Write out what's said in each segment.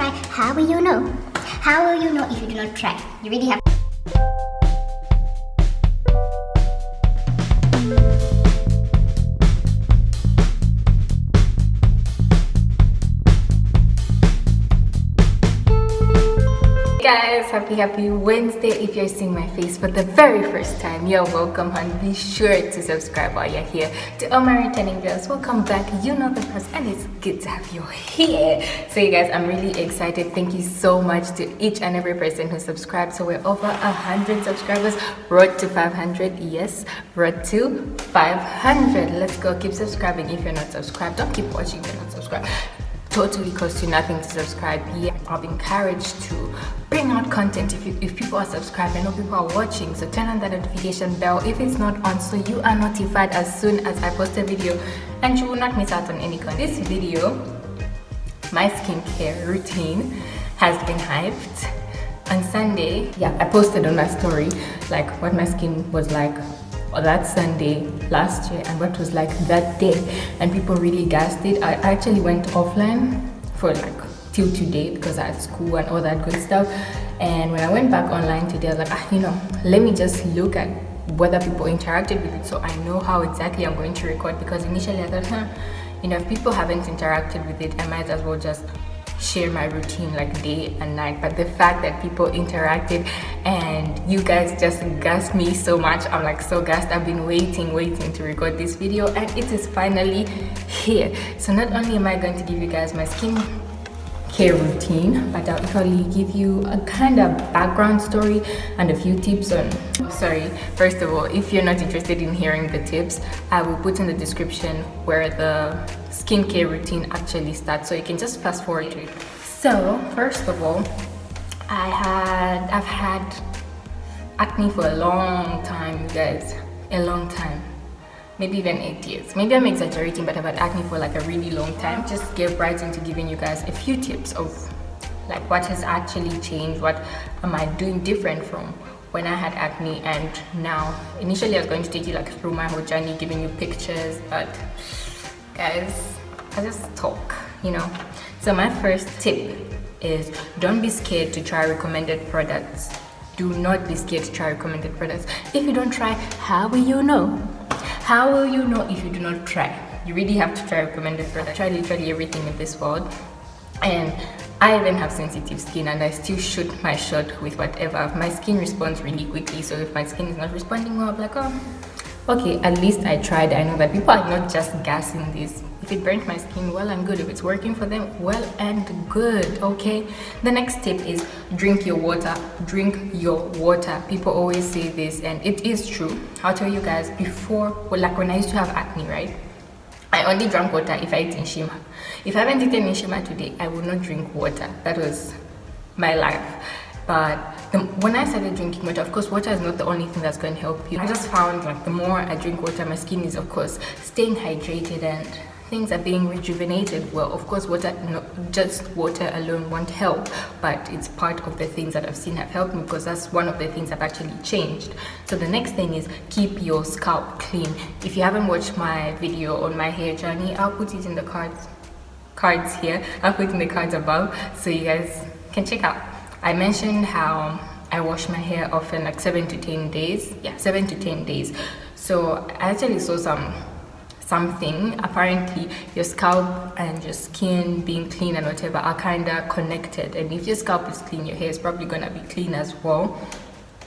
try, how will you know? How will you know if you do not try? You really have. Guys, happy Wednesday. If you're seeing my face for the very first time, you're welcome, and be sure to subscribe while you're here. To all my returning viewers, welcome back. You know the first, and it's good to have you here. So you guys, I'm really excited. Thank you so much to each and every person who subscribed. So we're over 100 subscribers. Road to 500. Yes, road to 500. Let's go. Keep subscribing. If you're not subscribed, don't keep watching if you're not subscribed. Totally costs you nothing to subscribe. Yeah, I'm encouraged to bring out content if people are subscribed. I know people are watching, so turn on that notification bell if it's not on, so you are notified as soon as I post a video and you will not miss out on any content. This video, my skincare routine, has been hyped. On Sunday, yeah, I posted on my story like what my skin was like that Sunday last year and what was like that day, and people really gassed it. I actually went offline for like till today because I had school and all that good stuff, and when I went back online today I was like, let me just look at whether people interacted with it so I know how exactly I'm going to record, because initially I thought, if people haven't interacted with it, I might as well just share my routine like day and night. But the fact that people interacted and you guys just gassed me so much, I'm like so gassed. I've been waiting to record this video and it is finally here. So not only am I going to give you guys my skin care routine, but I'll equally give you a kind of background story and a few tips on. First of all, if you're not interested in hearing the tips, I will put in the description where the skincare routine actually starts, so you can just fast forward to it. So first of all, I've had acne for a long time, you guys, a long time. Maybe even 8 years. Maybe I'm exaggerating, but I've had acne for like a really long time. Just get right into giving you guys a few tips of like what has actually changed, what am I doing different from when I had acne and now. Initially I was going to take you like through my whole journey, giving you pictures, but guys, I just talk, So my first tip is don't be scared to try recommended products. Do not be scared to try recommended products. If you don't try, how will you know? How will you know if you do not try? You really have to try recommended products. I try literally everything in this world, and I even have sensitive skin and I still shoot my shot with whatever. My skin responds really quickly, so if my skin is not responding well, I'm like, okay, at least I tried. I know that people are not just gassing this. If it burnt my skin, well and good. If it's working for them, well and good, okay? The next tip is drink your water. Drink your water. People always say this, and it is true. I'll tell you guys, before, like when I used to have acne, right? I only drank water if I ate Nshima. If I haven't eaten Nshima today, I will not drink water. That was my life. But when I started drinking water, of course, water is not the only thing that's going to help you. I just found like the more I drink water, my skin is of course staying hydrated and things are being rejuvenated. Well, of course, just water alone won't help, but it's part of the things that I've seen have helped me, because that's one of the things I've actually changed. So the next thing is keep your scalp clean. If you haven't watched my video on my hair journey, I'll put it in the cards here. I'll put in the cards above so you guys can check out. I mentioned how I wash my hair often, like 7 to 10 days. Yeah, 7 to 10 days. So I actually saw something. Apparently your scalp and your skin being clean and whatever are kind of connected, and if your scalp is clean, your hair is probably gonna be clean as well.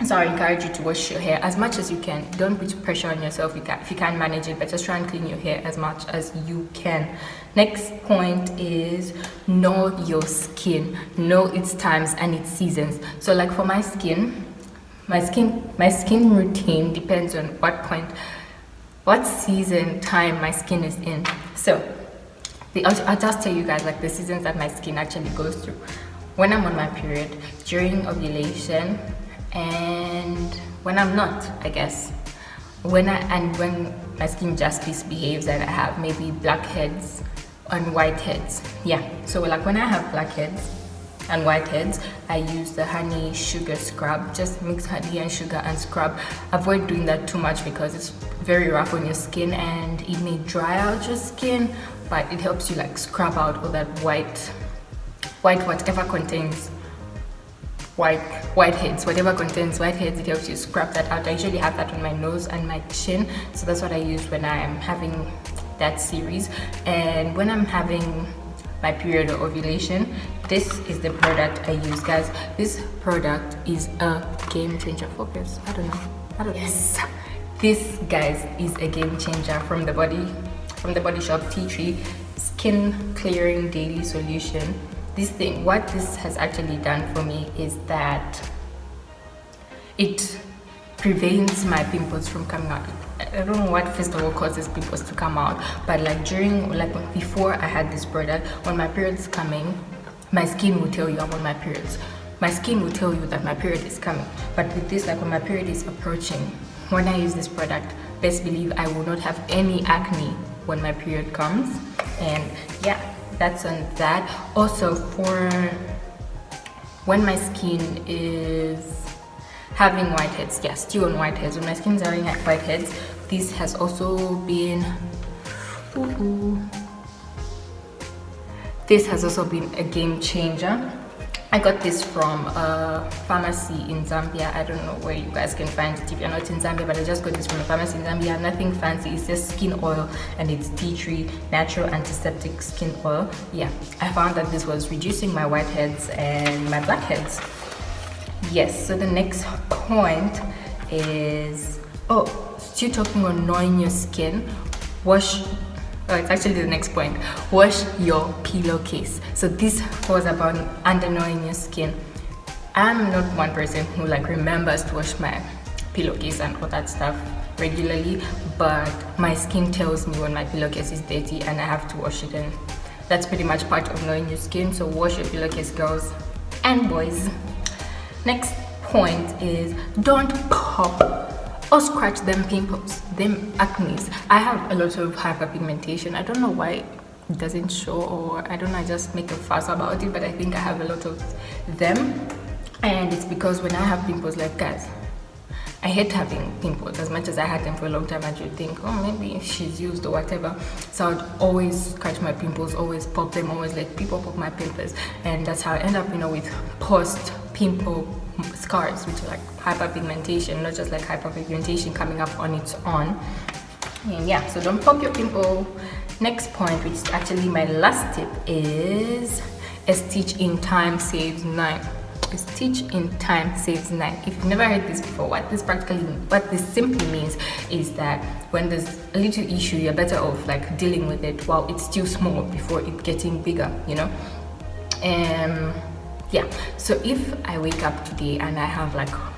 So I encourage you to wash your hair as much as you can. Don't put pressure on yourself if you can't manage it, but just try and clean your hair as much as you can. Next point is know your skin. Know its times and its seasons. So like for my skin routine depends on what season time my skin is in. So I'll just tell you guys like the seasons that my skin actually goes through. When I'm on my period, during ovulation, and when I'm not, I guess. When my skin just misbehaves and I have maybe blackheads and whiteheads. Yeah, so like when I have blackheads and whiteheads, I use the honey sugar scrub. Just mix honey and sugar and scrub. Avoid doing that too much because it's very rough on your skin and it may dry out your skin, but it helps you like scrub out all that white whatever contains whiteheads, whatever contains whiteheads, it helps you scrub that out. I usually have that on my nose and my chin, so that's what I use when I am having that series. And when I'm having my period or ovulation, this is the product I use, guys. This product is a game changer. Focus. I don't know. Yes, this, guys, is a game changer from the Body Shop Tea Tree Skin Clearing Daily Solution. This thing, what this has actually done for me is that it prevents my pimples from coming out. I don't know what first of all causes pimples to come out, but before I had this product, when my period's coming, my skin will tell you I'm on my periods. My skin will tell you that my period is coming. But with this, like when my period is approaching, when I use this product, best believe I will not have any acne when my period comes. And yeah, that's on that. Also, for when my skin is having whiteheads, yeah, still on whiteheads, when my skin is having whiteheads, this has also been a game changer. I got this from a pharmacy in Zambia. I don't know where you guys can find it if you're not in Zambia, but I just got this from a pharmacy in Zambia. Nothing fancy, it's just skin oil, and it's tea tree natural antiseptic skin oil. Yeah, I found that this was reducing my whiteheads and my blackheads. Yes, so the next point is, still talking on knowing your skin, it's actually the next point. Wash your pillowcase. So this was about under knowing your skin. I'm not one person who remembers to wash my pillowcase and all that stuff regularly, but my skin tells me when my pillowcase is dirty and I have to wash it, and that's pretty much part of knowing your skin. So wash your pillowcase, girls and boys. Next point is don't pop or scratch them pimples, them acnes. I have a lot of hyperpigmentation. I don't know why it doesn't show, or I don't know, I just make a fuss about it, but I think I have a lot of them. And it's because when I have pimples, guys, I hate having pimples. As much as I had them for a long time, I would think, maybe she's used or whatever. So I'd always scratch my pimples, always pop them, always let people pop my pimples. And that's how I end up, with post-pimple scars, which are hyperpigmentation, not just hyperpigmentation coming up on its own. And yeah, so don't pop your pimple. Next point, which is actually my last tip, is a stitch in time saves 9. A stitch in time saves 9. If you've never heard this before, what this simply means is that when there's a little issue, you're better off dealing with it while it's still small before it getting bigger, yeah, so if I wake up today and I have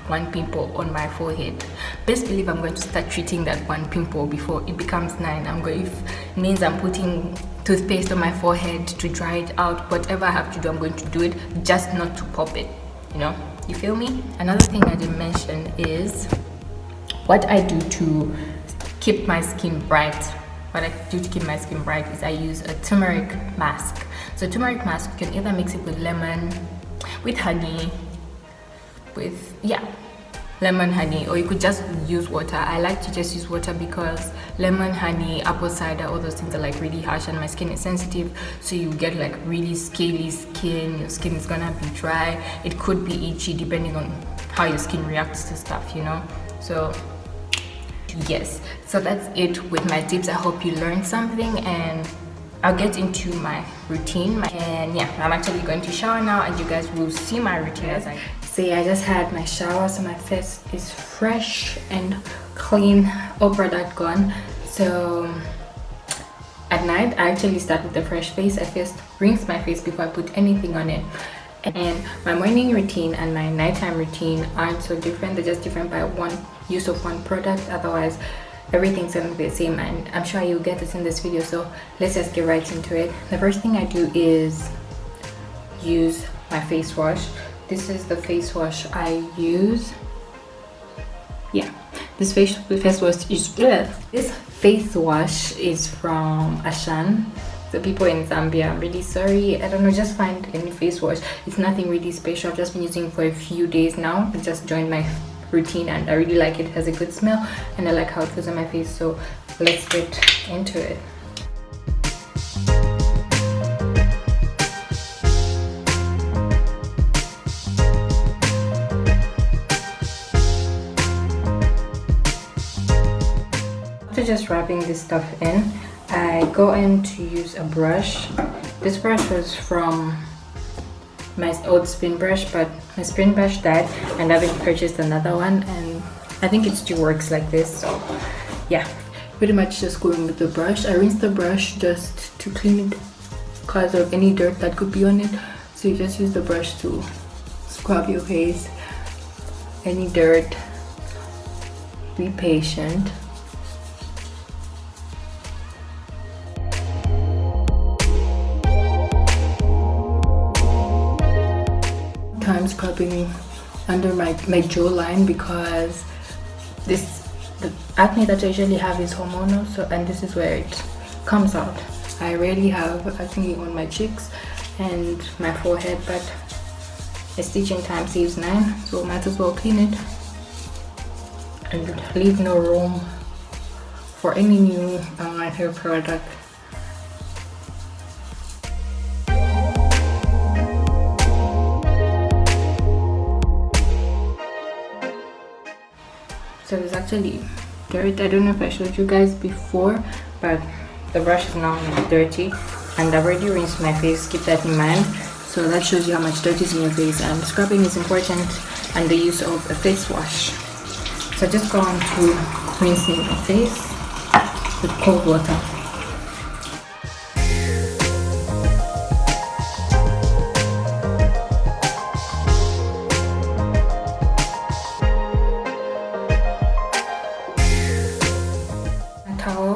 one pimple on my forehead, best believe I'm going to start treating that one pimple before it becomes 9. If it means I'm putting toothpaste on my forehead to dry it out, whatever I have to do, I'm going to do it, just not to pop it, you feel me? Another thing I didn't mention is what I do to keep my skin bright. What I do to keep my skin bright is I use a turmeric mask. So turmeric mask, you can either mix it with lemon, with honey, lemon, honey, or you could just use water. I like to just use water because lemon, honey, apple cider, all those things are really harsh and my skin is sensitive, so you get really scaly skin. Your skin is gonna be dry, it could be itchy depending on how your skin reacts to stuff, so yes, so that's it with my tips. I hope you learned something, and I'll get into my routine. And yeah, I'm actually going to shower now, and you guys will see my routine as I say. I just had my shower, so my face is fresh and clean, all product gone. So at night, I actually start with a fresh face. I first rinse my face before I put anything on it. And my morning routine and my nighttime routine aren't so different. They're just different by use of one product. Otherwise, everything's gonna be the same, and I'm sure you'll get this in this video, so let's just get right into it. The first thing I do is use my face wash. This is the face wash I use. Yeah, this face wash is from Ashan. The people in Zambia, I'm really sorry. I don't know, just find any face wash. It's nothing really special. I've just been using it for a few days now. It just joined my routine and I really like it. It has a good smell and I like how it feels on my face. So let's get into it. after just rubbing this stuff in, I go in to use a brush. This brush was from my old spin brush, but my spin brush died and I've purchased another one, and I think it still works like this. So yeah, pretty much just going with the brush. I rinse the brush just to clean it because of any dirt that could be on it. So you just use the brush to scrub your face, any dirt. Be patient. I'm scrubbing under my jawline because the acne that I usually have is hormonal, so, and this is where it comes out. I rarely have acne on my cheeks and my forehead, but a stitching time saves 9, so might as well clean it and leave no room for any new hair product. So there's actually dirt. I don't know if I showed you guys before, but the brush is now dirty and I've already rinsed my face. Keep that in mind. So that shows you how much dirt is in your face, and scrubbing is important, and the use of a face wash. So just go on to rinsing your face with cold water.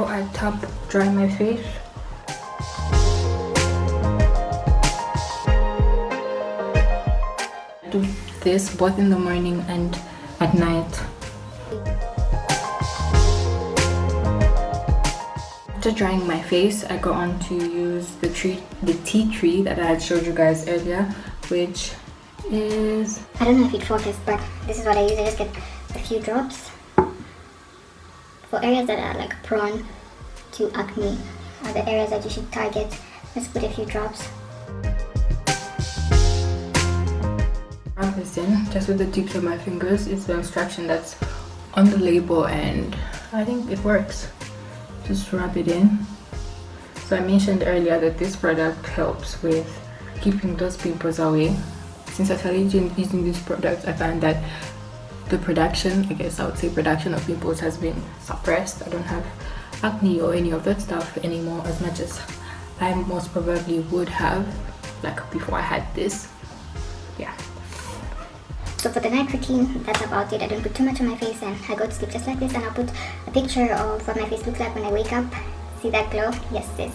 I tap dry my face. I do this both in the morning and at night. After drying my face, I go on to use the tea tree that I had showed you guys earlier, which is, I don't know if it focused, but this is what I use. I just get a few drops for areas that are like prone to acne, are the areas that you should target. Let's put a few drops. Rub this in just with the tips of my fingers. It's the instruction that's on the label and I think it works. Just rub it in. So I mentioned earlier that this product helps with keeping those pimples away. Since I started using this product, I found that the production, I guess I would say production of pimples has been suppressed. I don't have acne or any of that stuff anymore as much as I most probably would have like before I had this. Yeah. So for the night routine, that's about it. I don't put too much on my face and I go to sleep just like this, and I'll put a picture of what my face looks like when I wake up. See that glow? Yes, sis.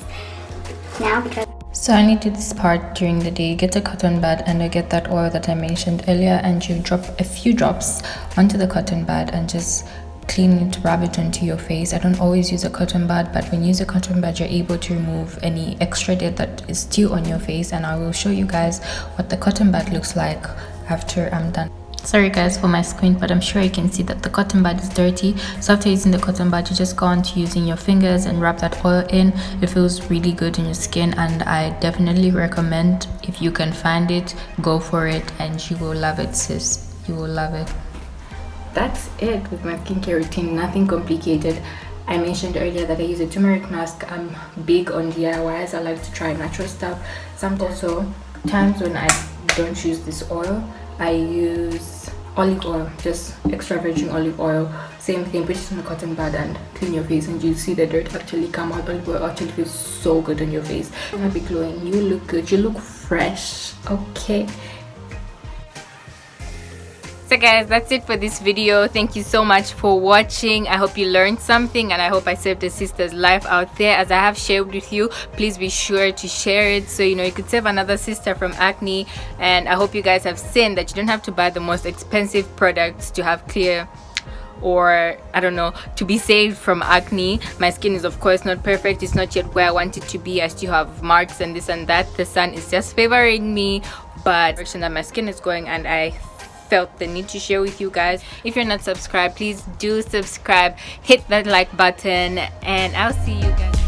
Now, because so I only do this part during the day. Get a cotton bud and I get that oil that I mentioned earlier, and you drop a few drops onto the cotton bud and just clean it, rub it onto your face. I don't always use a cotton bud, but when you use a cotton bud, you're able to remove any extra dirt that is still on your face, and I will show you guys what the cotton bud looks like after I'm done. Sorry guys for my squint, but I'm sure you can see that the cotton bud is dirty. So after using the cotton bud, you just go on to using your fingers and rub that oil in. It feels really good on your skin, and I definitely recommend, if you can find it, go for it and you will love it, sis. You will love it. That's it with my skincare routine. Nothing complicated. I mentioned earlier that I use a turmeric mask. I'm big on DIYs. I like to try natural stuff. Some also times when I don't use this oil, I use olive oil, just extra virgin olive oil. Same thing, put it in a cotton bud and clean your face, and you see the dirt actually come out. Olive oil actually feels so good on your face. You're gonna be glowing. You look good. You look fresh. Okay. So guys, that's it for this video. Thank you so much for watching. I hope you learned something, and I hope I saved a sister's life out there. As I have shared with you, please be sure to share it so you could save another sister from acne. And I hope you guys have seen that you don't have to buy the most expensive products to have clear, or I don't know, to be saved from acne. My skin is of course not perfect. It's not yet where I want it to be. I still have marks and this and that. The sun is just favoring me, but the direction that my skin is going, and I felt the need to share with you guys. If you're not subscribed, please do subscribe, hit that like button, and I'll see you guys.